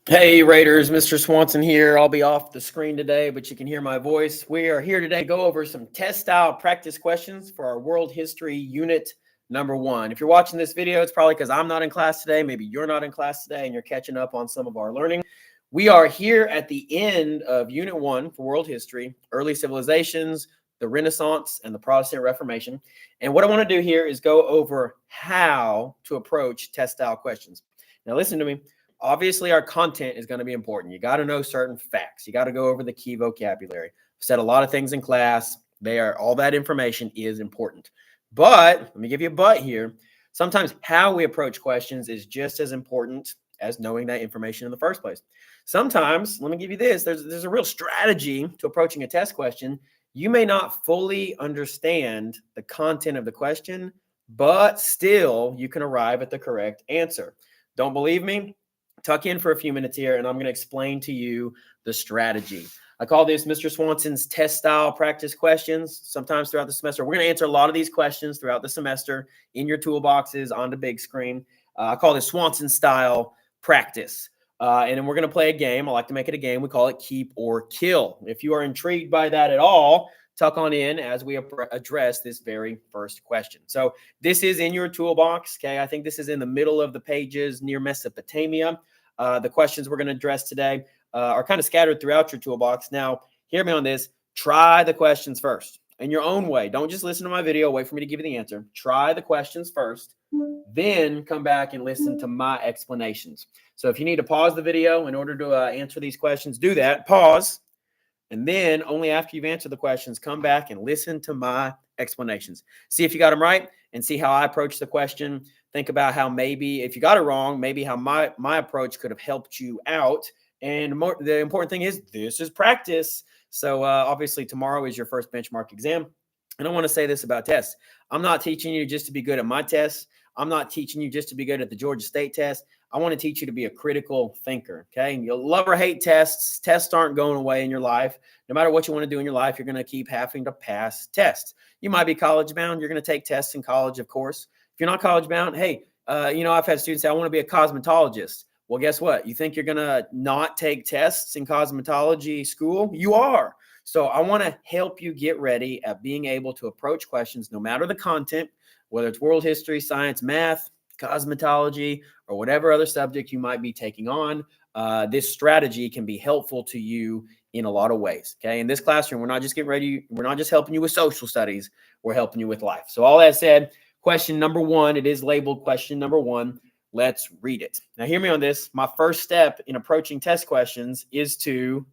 Hey Raiders, Mr. Swanson here. I'll be off the screen today, but you can hear my voice. We are here today to go over some test style practice questions for our world history unit number 1. If you're watching this video, it's probably because I'm not in class today. Maybe you're not in class today and you're catching up on some of our learning. We are here at the end of unit 1 for world history, early civilizations, the Renaissance, and the Protestant Reformation. And what I want to do here is go over how to approach test style questions. Now listen to me. Obviously, our content is going to be important. You got to know certain facts. You got to go over the key vocabulary. I've said a lot of things in class. All that information is important. But let me give you a but here. Sometimes how we approach questions is just as important as knowing that information in the first place. Sometimes, let me give you this, there's a real strategy to approaching a test question. You may not fully understand the content of the question, but still you can arrive at the correct answer. Don't believe me? Tuck in for a few minutes here, and I'm going to explain to you the strategy. I call this Mr. Swanson's test style practice questions. Sometimes throughout the semester, we're going to answer a lot of these questions throughout the semester in your toolboxes on the big screen. I call this Swanson style practice. And then we're going to play a game. I like to make it a game. We call it Keep or Kill. If you are intrigued by that at all, tuck on in as we address this very first question. So this is in your toolbox. Okay, I think this is in the middle of the pages near Mesopotamia. The questions we're going to address today are kind of scattered throughout your toolbox. Now, hear me on this. Try the questions first in your own way. Don't just listen to my video. Wait for me to give you the answer. Try the questions first, then come back and listen to my explanations. So if you need to pause the video in order to answer these questions, do that. Pause. And then only after you've answered the questions, come back and listen to my explanations. See if you got them right and see how I approach the question. Think about how maybe if you got it wrong, maybe how my approach could have helped you out. And the important thing is this is practice. So obviously tomorrow is your first benchmark exam. And I want to say this about tests. I'm not teaching you just to be good at my tests. I'm not teaching you just to be good at the Georgia State test. I want to teach you to be a critical thinker, okay? And you'll love or hate tests. Tests aren't going away in your life. No matter what you want to do in your life, you're going to keep having to pass tests. You might be college bound. You're going to take tests in college, of course. If you're not college bound, hey, I've had students say, I want to be a cosmetologist. Well, guess what? You think you're going to not take tests in cosmetology school? You are. So I want to help you get ready at being able to approach questions no matter the content, whether it's world history, science, math, cosmetology, or whatever other subject you might be taking on. This strategy can be helpful to you in a lot of ways. Okay. In this classroom, we're not just helping you with social studies. We're helping you with life. So all that said, question number 1, it is labeled question number 1. Let's read it. Now, hear me on this. My first step in approaching test questions is to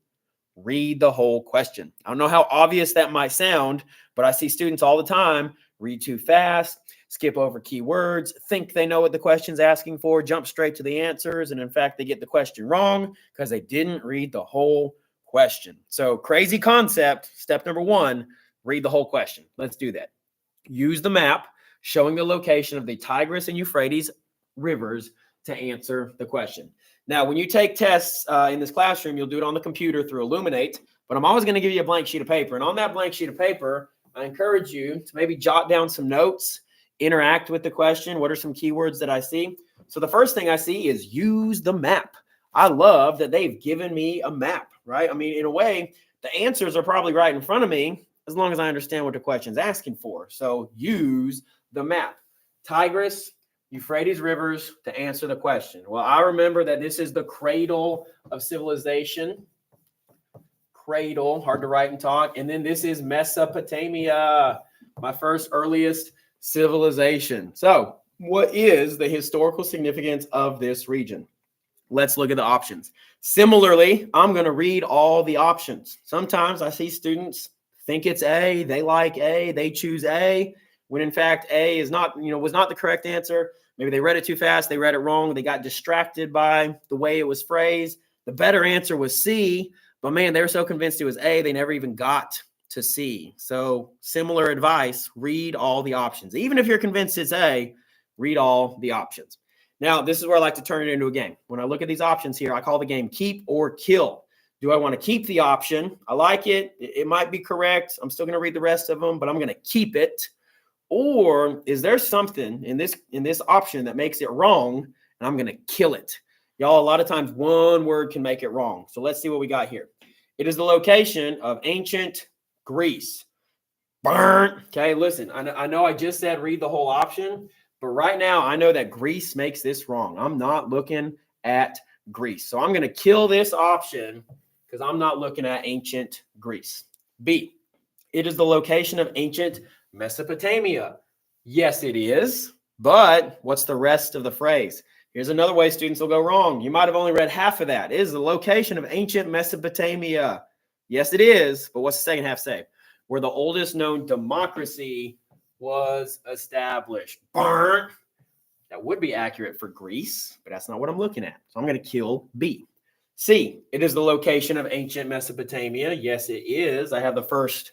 read the whole question. I don't know how obvious that might sound, but I see students all the time read too fast, skip over keywords, think they know what the question's asking for, jump straight to the answers, and in fact, they get the question wrong because they didn't read the whole question. So crazy concept. Step number 1, read the whole question. Let's do that. Use the map showing the location of the Tigris and Euphrates rivers to answer the question. Now, when you take tests in this classroom, you'll do it on the computer through Illuminate, but I'm always going to give you a blank sheet of paper. And on that blank sheet of paper, I encourage you to maybe jot down some notes, interact with the question. What are some keywords that I see? So the first thing I see is use the map. I love that they've given me a map, right? I mean, in a way, the answers are probably right in front of me as long as I understand what the question's asking for. So use the map. Tigris, Euphrates rivers to answer the question. Well, I remember that this is the cradle of civilization. Cradle, hard to write and talk. And then this is Mesopotamia, my first earliest civilization. So what is the historical significance of this region? Let's look at the options. Similarly, I'm going to read all the options. Sometimes I see students think it's A, they like A, they choose A, when in fact A is not, was not the correct answer. Maybe they read it too fast, they read it wrong, they got distracted by the way it was phrased. The better answer was C, but man, they were so convinced it was A, they never even got to C. So similar advice, read all the options. Even if you're convinced it's A, read all the options. Now, this is where I like to turn it into a game. When I look at these options here, I call the game keep or kill. Do I want to keep the option? I like it. It might be correct. I'm still going to read the rest of them, but I'm going to keep it. Or is there something in this option that makes it wrong, and I'm going to kill it? Y'all, a lot of times one word can make it wrong. So let's see what we got here. It is the location of ancient Greece. Burn. Okay, listen, I know I just said read the whole option, but right now I know that Greece makes this wrong. I'm not looking at Greece. So I'm going to kill this option because I'm not looking at ancient Greece. B, it is the location of ancient Mesopotamia. Yes, it is. But what's the rest of the phrase? Here's another way students will go wrong. You might have only read half of that. It is the location of ancient Mesopotamia. Yes, it is. But what's the second half say? Where the oldest known democracy was established. Burn. That would be accurate for Greece, but that's not what I'm looking at. So I'm going to kill B. C, it is the location of ancient Mesopotamia. Yes, it is. I have the first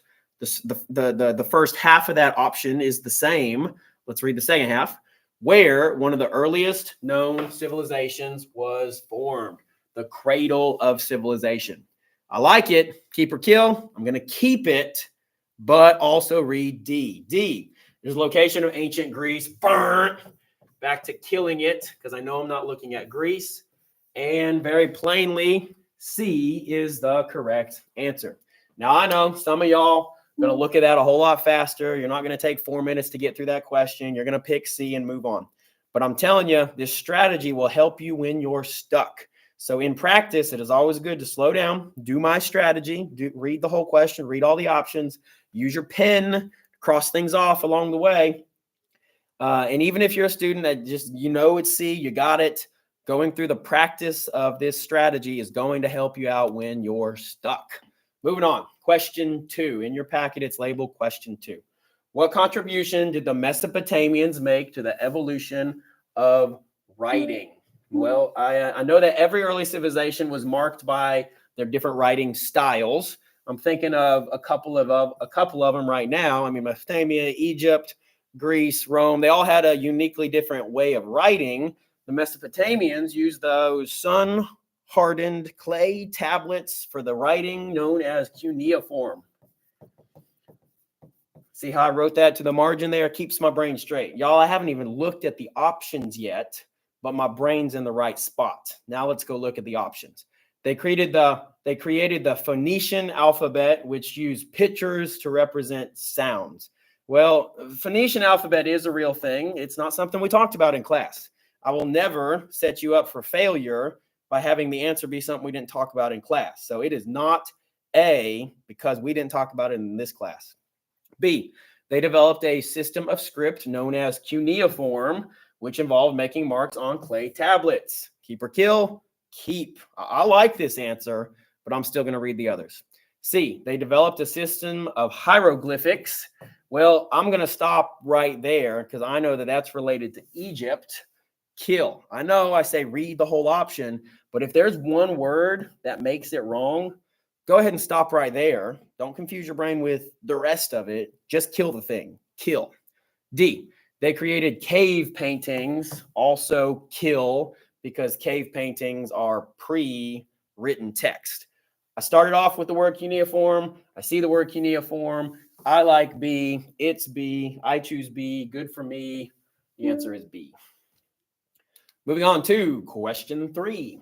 half of that option is the same. Let's read the second half. Where one of the earliest known civilizations was formed. The cradle of civilization. I like it. Keep or kill. I'm going to keep it, but also read D. D is location of ancient Greece. Burn. Back to killing it because I know I'm not looking at Greece. And very plainly, C is the correct answer. Now, I know some of y'all are going to look at that a whole lot faster. You're not going to take 4 minutes to get through that question. You're going to pick C and move on. But I'm telling you, this strategy will help you when you're stuck. So in practice, it is always good to slow down, do my strategy, read the whole question, read all the options, use your pen, cross things off along the way. And even if you're a student that just, it's C, you got it, going through the practice of this strategy is going to help you out when you're stuck. Moving on, question 2. In your packet, it's labeled question 2. What contribution did the Mesopotamians make to the evolution of writing? Well, I know that every early civilization was marked by their different writing styles. I'm thinking of a couple of them right now. I mean, Mesopotamia, Egypt, Greece, Rome, they all had a uniquely different way of writing. The Mesopotamians used those sun-hardened clay tablets for the writing known as cuneiform. See how I wrote that to the margin there? Keeps my brain straight. Y'all, I haven't even looked at the options yet, but my brain's in the right spot. Now let's go look at the options. They created the Phoenician alphabet, which used pictures to represent sounds. Well, Phoenician alphabet is a real thing. It's not something we talked about in class. I will never set you up for failure by having the answer be something we didn't talk about in class. So it is not A because we didn't talk about it in this class. B, they developed a system of script known as cuneiform, which involved making marks on clay tablets. Keep or kill? Keep. I like this answer, but I'm still going to read the others. C, they developed a system of hieroglyphics. Well, I'm going to stop right there because I know that that's related to Egypt. Kill. I know I say read the whole option, but if there's one word that makes it wrong, go ahead and stop right there. Don't confuse your brain with the rest of it. Just kill the thing. Kill. D, they created cave paintings. Also kill because cave paintings are pre-written text. I started off with the word cuneiform. I see the word cuneiform. I like B. It's B. I choose B. Good for me. The answer is B. Moving on to question 3.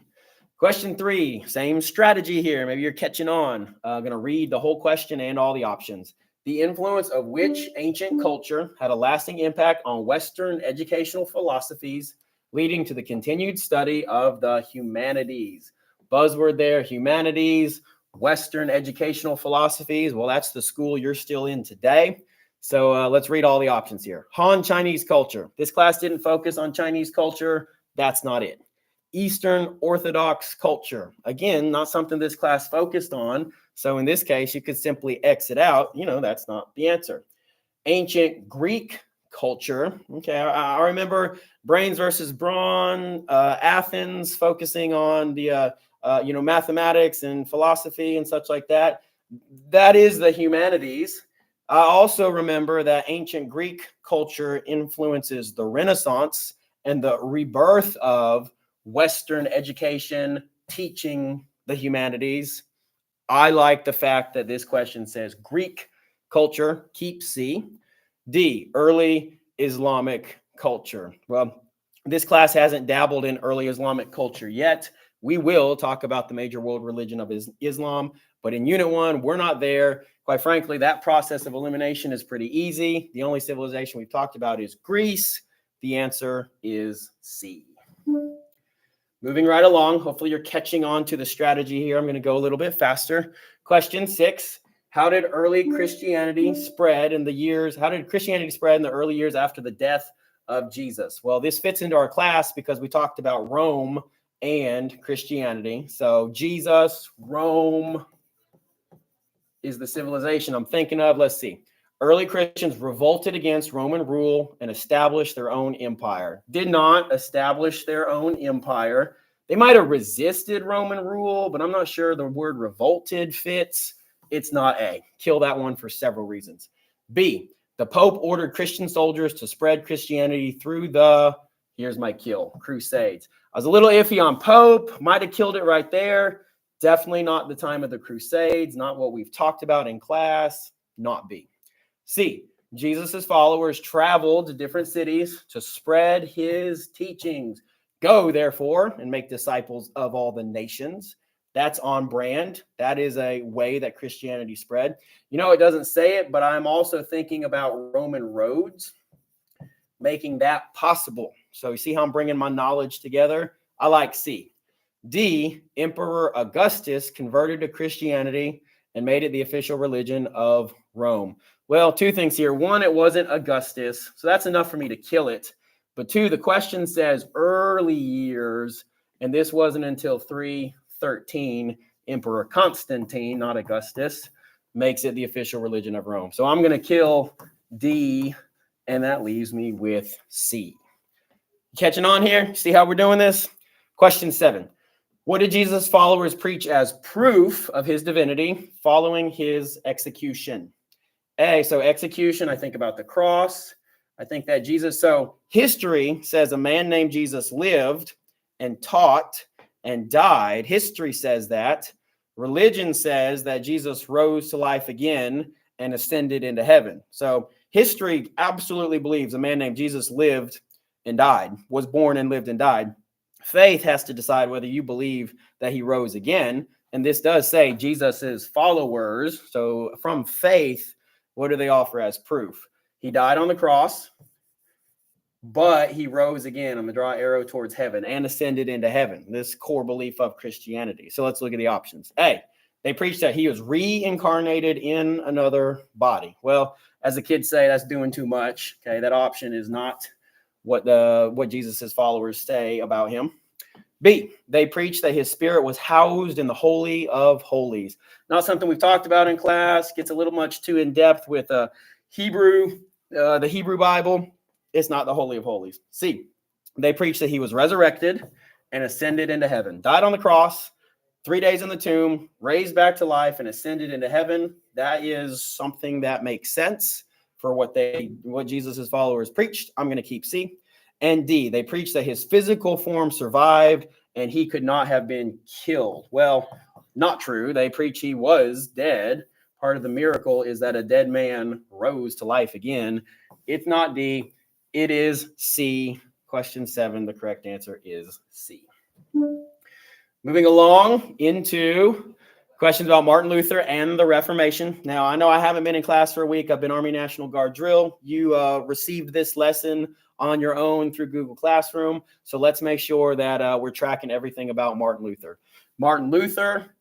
Question 3, same strategy here. Maybe you're catching on. I'm going to read the whole question and all the options. The influence of which ancient culture had a lasting impact on Western educational philosophies, leading to the continued study of the humanities? Buzzword there, humanities, Western educational philosophies. Well, that's the school you're still in today. So let's read all the options here. Han Chinese culture. This class didn't focus on Chinese culture. That's not it. Eastern Orthodox culture. Again, not something this class focused on. So in this case, you could simply exit out. That's not the answer. Ancient Greek culture. Okay, I remember brains versus brawn, Athens, focusing on the mathematics and philosophy and such like that. That is the humanities. I also remember that ancient Greek culture influences the Renaissance and the rebirth of Western education teaching the humanities. I like the fact that this question says Greek culture. Keep C. D, early Islamic culture. Well, This class hasn't dabbled in early Islamic culture yet. We will talk about the major world religion of Islam, but in Unit 1, we're not there. Quite frankly, that process of elimination is pretty easy. The only civilization we've talked about is Greece. The answer is C. Moving right along, hopefully you're catching on to the strategy here. I'm going to go a little bit faster. Question 6, how did Christianity spread in the early years after the death of Jesus? Well, this fits into our class because we talked about Rome and Christianity. So Jesus, Rome is the civilization I'm thinking of. Let's see. Early Christians revolted against Roman rule and established their own empire. Did not establish their own empire. They might have resisted Roman rule, but I'm not sure the word revolted fits. It's not A. Kill that one for several reasons. B, the Pope ordered Christian soldiers to spread Christianity through the, here's my kill, Crusades. I was a little iffy on Pope. Might have killed it right there. Definitely not the time of the Crusades. Not what we've talked about in class. Not B. C, Jesus' followers traveled to different cities to spread his teachings. Go, therefore, and make disciples of all the nations. That's on brand. That is a way that Christianity spread. You know, it doesn't say it, but I'm also thinking about Roman roads, making that possible. So you see how I'm bringing my knowledge together? I like C. D, Emperor Augustus converted to Christianity and made it the official religion of Rome. Well, two things here. One, it wasn't Augustus, so that's enough for me to kill it. But two, the question says early years, and this wasn't until 313. Emperor Constantine, not Augustus, makes it the official religion of Rome. So I'm going to kill D, and that leaves me with C. Catching on here? See how we're doing this? Question 7. What did Jesus' followers preach as proof of his divinity following his execution? A, so execution, I think about the cross. I think that Jesus, so history says a man named Jesus lived and taught and died. History says that. Religion says that Jesus rose to life again and ascended into heaven. So history absolutely believes a man named Jesus lived and died, was born and lived and died. Faith has to decide whether you believe that he rose again. And this does say Jesus's followers. So from faith, what do they offer as proof? He died on the cross, but he rose again. I'm going to draw an arrow towards heaven and ascended into heaven. This core belief of Christianity. So let's look at the options. A, they preached that he was reincarnated in another body. Well, as the kids say, that's doing too much. Okay, that option is not what Jesus's followers say about him. B, they preach that his spirit was housed in the Holy of Holies. Not something we've talked about in class. Gets a little much too in depth with the Hebrew Bible. It's not the Holy of Holies. C, they preach that he was resurrected and ascended into heaven. Died on the cross, 3 days in the tomb, raised back to life, and ascended into heaven. That is something that makes sense for what Jesus's followers preached. I'm going to keep C. And D, they preach that his physical form survived and he could not have been killed. Well, not true. They preach he was dead. Part of the miracle is that a dead man rose to life again. It's not D. It is C. Question 7. The correct answer is C. Moving along into questions about Martin Luther and the Reformation. Now, I know I haven't been in class for a week. I've been Army National Guard drill. You received this lesson on your own through Google Classroom. So let's make sure that we're tracking everything about Martin Luther. Martin Luther,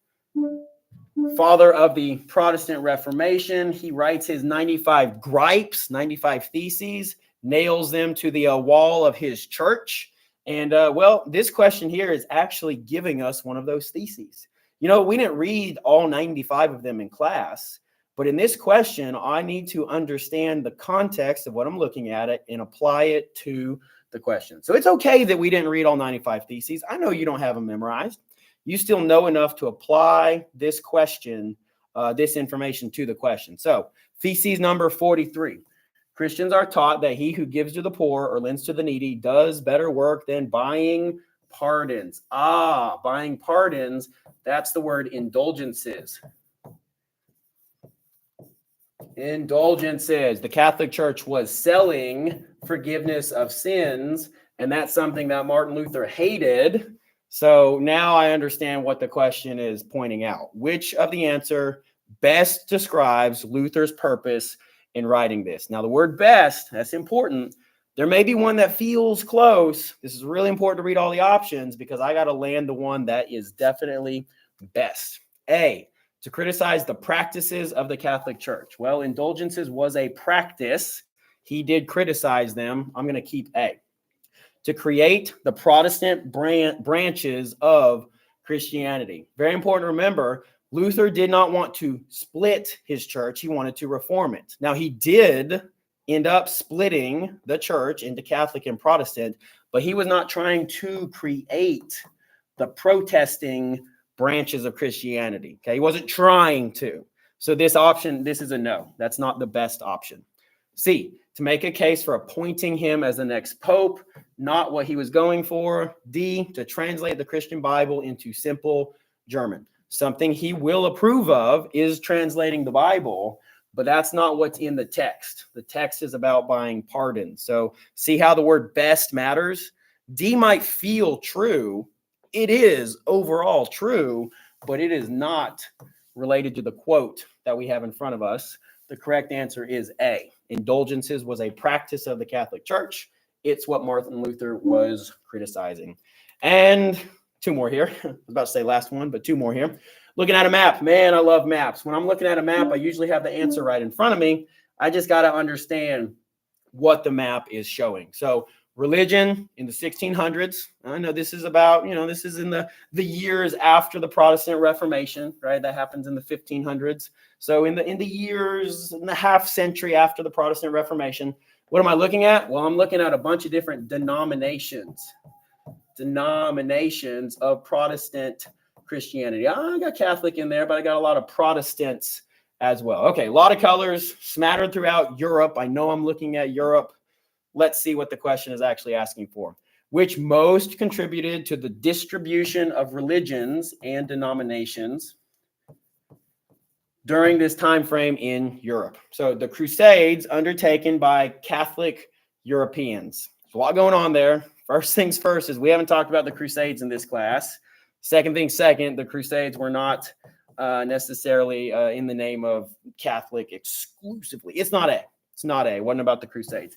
father of the Protestant Reformation. He writes his 95 gripes, 95 theses, nails them to the wall of his church. And well, this question here is actually giving us one of those theses. You know, we didn't read all 95 of them in class, but in this question, I need to understand the context of what I'm looking at it and apply it to the question. So it's okay that we didn't read all 95 theses. I know you don't have them memorized. You still know enough to apply this question, this information to the question. So thesis number 43. Christians are taught that he who gives to the poor or lends to the needy does better work than buying pardons. Buying pardons. That's the word indulgences. Indulgences. The Catholic Church was selling forgiveness of sins And that's something that Martin Luther hated. So now I understand what the question is pointing out. Which of the answer best describes Luther's purpose in writing this? Now, the word best, that's important. There may be one that feels close. This is really important to read all the options because I got to land the one that is definitely best. A, to criticize the practices of the Catholic Church. Well, indulgences was a practice. He did criticize them. I'm going to keep A. To create the Protestant branches of Christianity. Very important to remember, Luther did not want to split his church. He wanted to reform it. Now, he did end up splitting the church into Catholic and Protestant, but he was not trying to create the protesting branches of Christianity. Okay, he wasn't trying to. So this option, this is a no. That's not the best option. C, to make a case for appointing him as the next pope, not what he was going for. D, to translate the Christian Bible into simple German. Something he will approve of is translating the Bible, but that's not what's in the text. The text is about buying pardon. So see how the word best matters? D might feel true. It is overall true, but it is not related to the quote that we have in front of us. The correct answer is A. Indulgences was a practice of the Catholic Church. It's what Martin Luther was criticizing. And two more here. I was about to say last one, but two more here. Looking at a map. Man, I love maps. When I'm looking at a map, I usually have the answer right in front of me. I just got to understand what the map is showing. So religion in the 1600s. I know this is about, this is in the years after the Protestant Reformation, right? That happens in the 1500s. So in the years, in the half century after the Protestant Reformation, what am I looking at? Well, I'm looking at a bunch of different denominations of Protestant Christianity. I got Catholic in there, but I got a lot of Protestants as well. Okay, a lot of colors smattered throughout Europe. I know I'm looking at Europe. Let's see what the question is actually asking for. Which most contributed to the distribution of religions and denominations during this time frame in Europe? So the Crusades undertaken by Catholic Europeans. There's a lot going on there. First things first is we haven't talked about the Crusades in this class. Second thing second, the Crusades were not necessarily in the name of Catholic exclusively. It's not A. It's not A. It wasn't about the Crusades.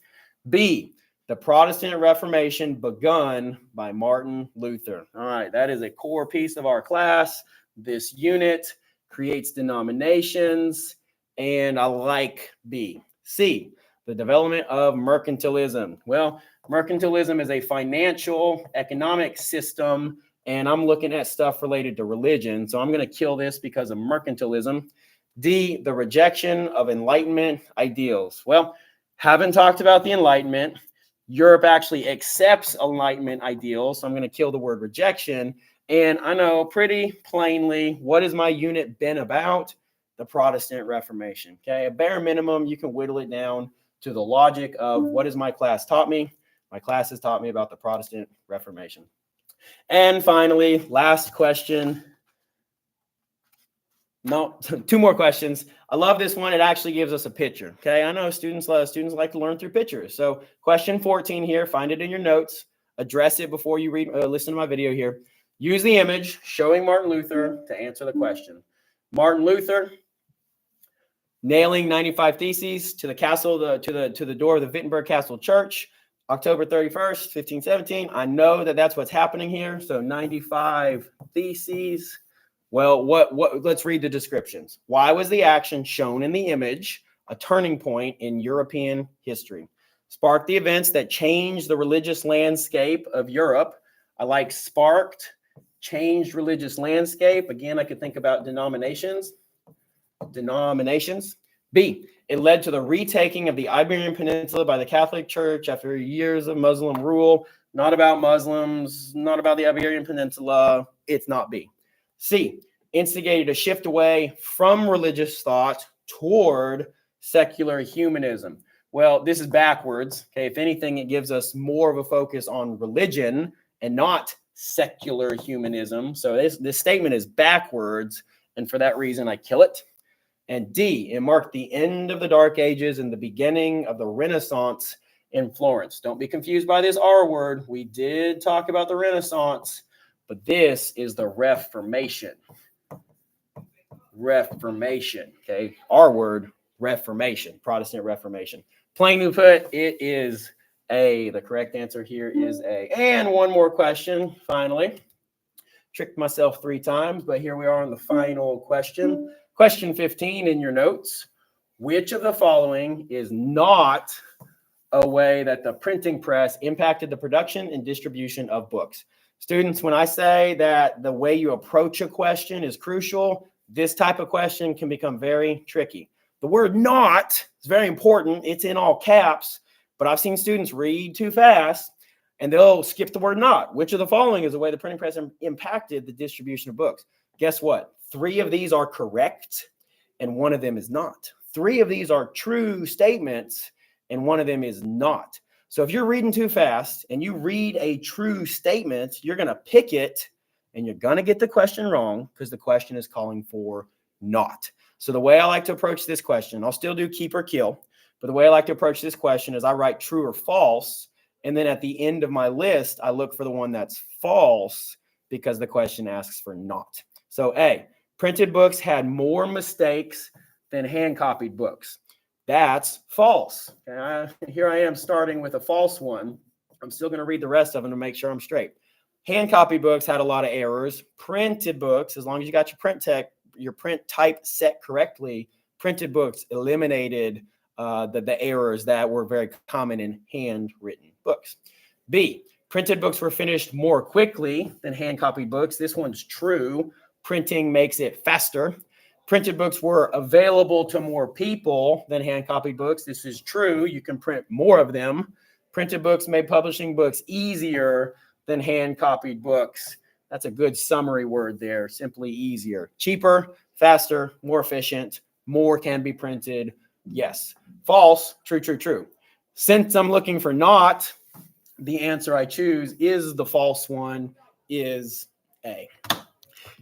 B, the Protestant Reformation begun by Martin Luther. All right, that is a core piece of our class. This unit creates denominations, and I like B. C, the development of mercantilism. Well, mercantilism is a financial economic system, and I'm looking at stuff related to religion, so I'm going to kill this because of mercantilism. D, the rejection of Enlightenment ideals. Well, haven't talked about the Enlightenment. Europe actually accepts Enlightenment ideals, so I'm going to kill the word rejection. And I know pretty plainly, what has my unit been about? The Protestant Reformation. Okay, a bare minimum, you can whittle it down to the logic of what has my class taught me? My class has taught me about the Protestant Reformation. And finally, last question. No, two more questions. I love this one. It actually gives us a picture. Okay, I know students like to learn through pictures. So question 14 here, find it in your notes, address it before you listen to my video here. Use the image showing Martin Luther to answer the question. Martin Luther nailing 95 Theses to the castle, to the door of the Wittenberg Castle Church, October 31st, 1517. I know that that's what's happening here. So 95 Theses. Well, let's read the descriptions. Why was the action shown in the image a turning point in European history? Sparked the events that changed the religious landscape of Europe. I like sparked, changed religious landscape. Again, I could think about denominations. B, it led to the retaking of the Iberian Peninsula by the Catholic Church after years of Muslim rule. Not about Muslims, not about the Iberian Peninsula. It's not B. C, instigated a shift away from religious thought toward secular humanism. Well, this is backwards. Okay, if anything, it gives us more of a focus on religion and not secular humanism. So this statement is backwards, and for that reason, I kill it. And D, it marked the end of the Dark Ages and the beginning of the Renaissance in Florence. Don't be confused by this R word. We did talk about the Renaissance, but this is the Reformation. Reformation, okay? R word, Reformation, Protestant Reformation. Plainly put, it is A. The correct answer here is A. And one more question, finally. Tricked myself 3 times, but here we are on the final question. Question 15 in your notes. Which of the following is not a way that the printing press impacted the production and distribution of books? Students, when I say that the way you approach a question is crucial, this type of question can become very tricky. The word not is very important. It's in all caps, but I've seen students read too fast and they'll skip the word not. Which of the following is the way the printing press impacted the distribution of books? Guess what? 3 of these are correct and 1 of them is not. 3 of these are true statements and 1 of them is not. So if you're reading too fast and you read a true statement, you're going to pick it and you're going to get the question wrong because the question is calling for not. So the way I like to approach this question, I'll still do keep or kill, but the way I like to approach this question is I write true or false. And then at the end of my list, I look for the one that's false because the question asks for not. So A, printed books had more mistakes than hand-copied books. That's false. Here I am starting with a false one. I'm still going to read the rest of them to make sure I'm straight. Hand-copied books had a lot of errors. Printed books, as long as you got your print type set correctly, printed books eliminated the errors that were very common in handwritten books. B, printed books were finished more quickly than hand-copied books. This one's true. Printing makes it faster. Printed books were available to more people than hand-copied books. This is true. You can print more of them. Printed books made publishing books easier than hand-copied books. That's a good summary word there. Simply easier. Cheaper, faster, more efficient. More can be printed. Yes. False. True, true, true. Since I'm looking for not, the answer I choose is the false one, is A.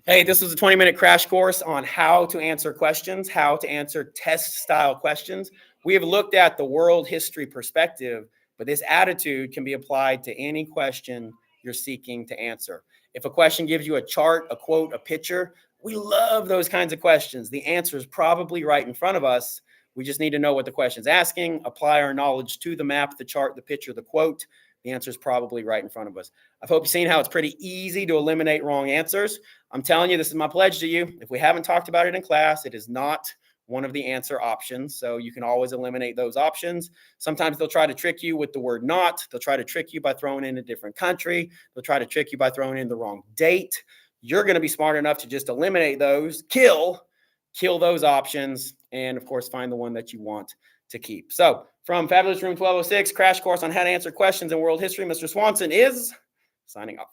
Hey, this was a 20-minute crash course on how to answer questions, how to answer test-style questions. We have looked at the world history perspective, but this attitude can be applied to any question you're seeking to answer. If a question gives you a chart, a quote, a picture, we love those kinds of questions. The answer is probably right in front of us. We just need to know what the question's asking, apply our knowledge to the map, the chart, the picture, the quote. The answer is probably right in front of us. I hope you've seen how it's pretty easy to eliminate wrong answers. I'm telling you, this is my pledge to you. If we haven't talked about it in class, it is not one of the answer options. So you can always eliminate those options. Sometimes they'll try to trick you with the word not. They'll try to trick you by throwing in a different country. They'll try to trick you by throwing in the wrong date. You're going to be smart enough to just eliminate those, kill those options, and of course, find the one that you want to keep. So from Fabulous Room 1206, crash course on how to answer questions in world history, Mr. Swanson is signing off.